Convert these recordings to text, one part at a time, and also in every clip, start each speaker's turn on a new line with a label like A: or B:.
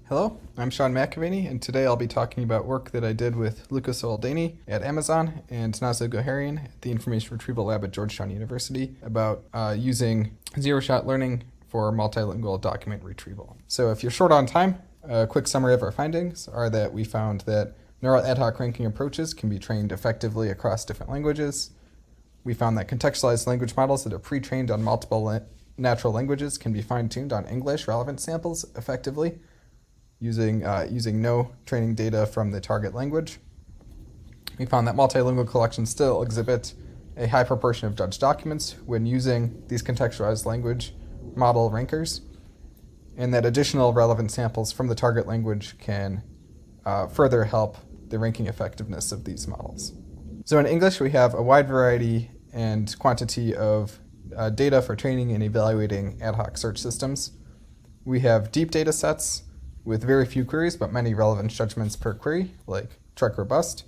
A: Hello, I'm Sean McAvaney, and today I'll be talking about work that I did with Lucas Oldani at Amazon and Nazha Goharian at the Information Retrieval Lab at Georgetown University about using zero-shot learning for multilingual document retrieval. So if you're short on time, a quick summary of our findings are that we found that neural ad hoc ranking approaches can be trained effectively across different languages. We found that contextualized language models that are pre-trained on multiple natural languages can be fine-tuned on English relevance samples effectively, using no training data from the target language. We found that multilingual collections still exhibit a high proportion of judged documents when using these contextualized language model rankers, and that additional relevant samples from the target language can further help the ranking effectiveness of these models. So in English, we have a wide variety and quantity of data for training and evaluating ad hoc search systems. We have deep data sets with very few queries, but many relevance judgments per query, like freq robust.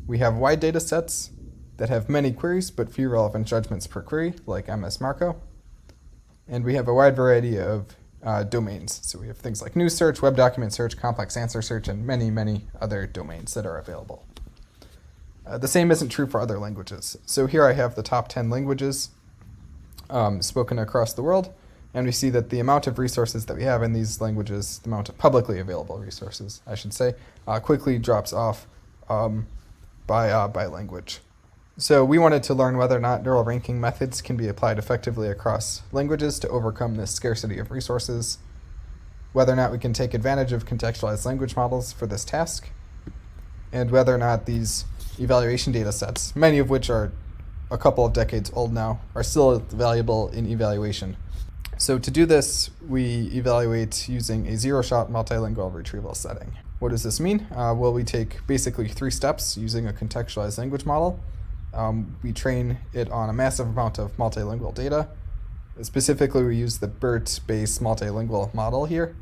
A: We have wide data sets that have many queries, but few relevant judgments per query, like MS Marco. And we have a wide variety of domains. So we have things like news search, web document search, complex answer search, and many, many other domains that are available. The same isn't true for other languages. So here I have the top 10 languages spoken across the world. And we see that the amount of resources that we have in these languages, the amount of publicly available resources, I should say, quickly drops off by language. So we wanted to learn whether or not neural ranking methods can be applied effectively across languages to overcome this scarcity of resources, whether or not we can take advantage of contextualized language models for this task, and whether or not these evaluation data sets, many of which are a couple of decades old now, are still valuable in evaluation. So to do this, we evaluate using a zero-shot multilingual retrieval setting. What does this mean? Well, we take basically 3 steps using a contextualized language model. We train it on a massive amount of multilingual data. Specifically, we use the BERT-based multilingual model here.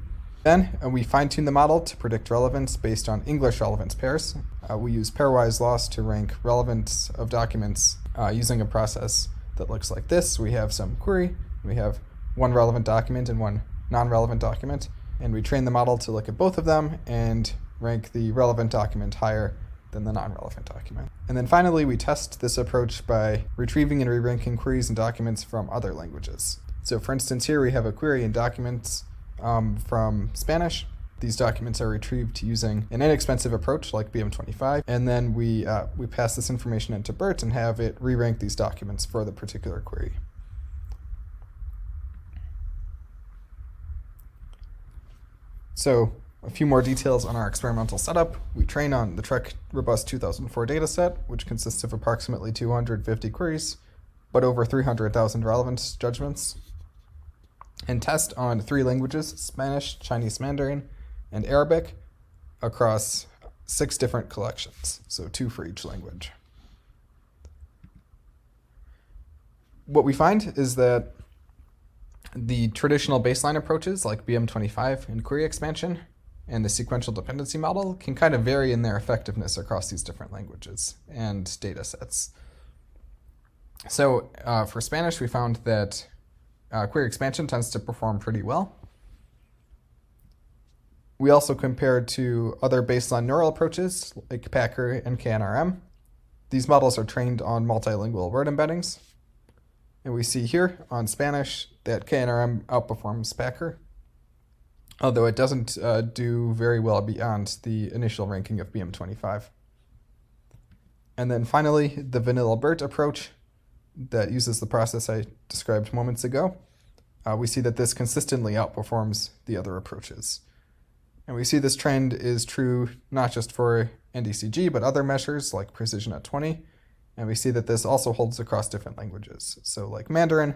A: Then we fine-tune the model to predict relevance based on English relevance pairs. We use pairwise loss to rank relevance of documents using a process that looks like this. We have some query. We have one relevant document and one non-relevant document, and we train the model to look at both of them and rank the relevant document higher than the non-relevant document. And then finally, we test this approach by retrieving and re-ranking queries and documents from other languages. So for instance, here we have a query in documents from Spanish. These documents are retrieved using an inexpensive approach like BM25, and then we pass this information into BERT and have it re-rank these documents for the particular query. So a few more details on our experimental setup. We train on the freq robust 2004 dataset, which consists of approximately 250 queries, but over 300,000 relevance judgments, and test on 3 languages, Spanish, Chinese Mandarin, and Arabic, across 6 different collections, so 2 for each language. What we find is that the traditional baseline approaches like BM25 and query expansion and the sequential dependency model can kind of vary in their effectiveness across these different languages and data sets. So for Spanish, we found that query expansion tends to perform pretty well. We also compared to other baseline neural approaches like PACRR and KNRM. These models are trained on multilingual word embeddings. And we see here on Spanish that KNRM outperforms PACRR, although it doesn't do very well beyond the initial ranking of BM25. And then finally, the vanilla BERT approach that uses the process I described moments ago, we see that this consistently outperforms the other approaches. And we see this trend is true not just for NDCG, but other measures like precision at 20. And we see that this also holds across different languages. So like Mandarin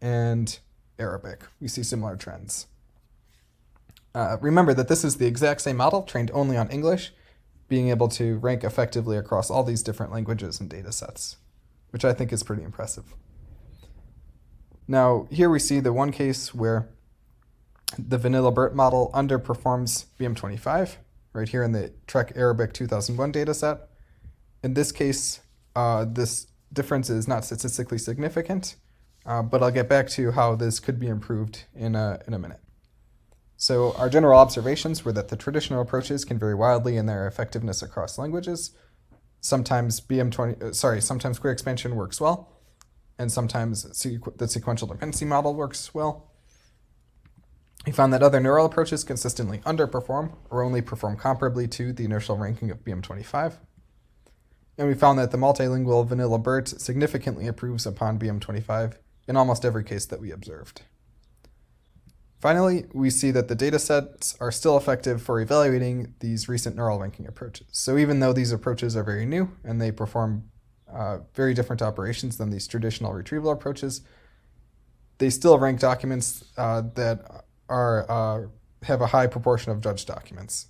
A: and Arabic, we see similar trends. Remember that this is the exact same model trained only on English, being able to rank effectively across all these different languages and data sets, which I think is pretty impressive. Now, here we see the one case where the vanilla BERT model underperforms BM25, right here in the freq Arabic 2001 dataset. In this case, this difference is not statistically significant, but I'll get back to how this could be improved in a minute. So our general observations were that the traditional approaches can vary wildly in their effectiveness across languages. Sometimes sometimes query expansion works well, and sometimes the sequential dependency model works well. We found that other neural approaches consistently underperform or only perform comparably to the inertial ranking of BM25. And we found that the multilingual vanilla BERT significantly improves upon BM25 in almost every case that we observed. Finally, we see that the datasets are still effective for evaluating these recent neural ranking approaches. So even though these approaches are very new and they perform very different operations than these traditional retrieval approaches, they still rank documents that have a high proportion of judged documents.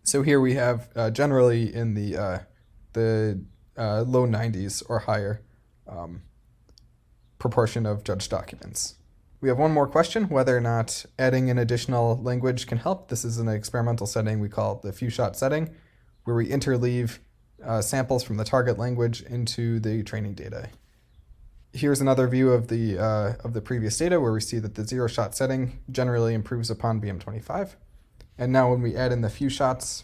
A: So here we have generally in the low 90s or higher proportion of judged documents. We have one more question, whether or not adding an additional language can help. This is an experimental setting we call the few-shot setting, where we interleave samples from the target language into the training data. Here's another view of the previous data, where we see that the zero-shot setting generally improves upon BM25. And now when we add in the few shots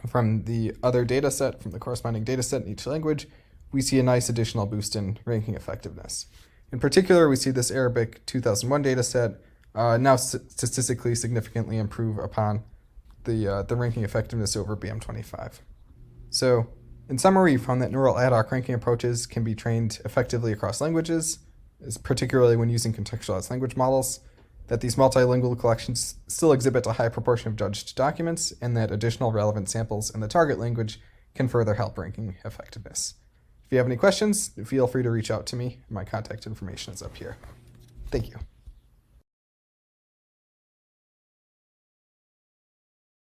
A: from the other data set, from the corresponding data set in each language, we see a nice additional boost in ranking effectiveness. In particular, we see this Arabic 2001 data set now statistically significantly improve upon the ranking effectiveness over BM25. So in summary, we found that neural ad hoc ranking approaches can be trained effectively across languages, particularly when using contextualized language models, that these multilingual collections still exhibit a high proportion of judged documents, and that additional relevant samples in the target language can further help ranking effectiveness. If you have any questions, feel free to reach out to me. My contact information is up here. Thank you.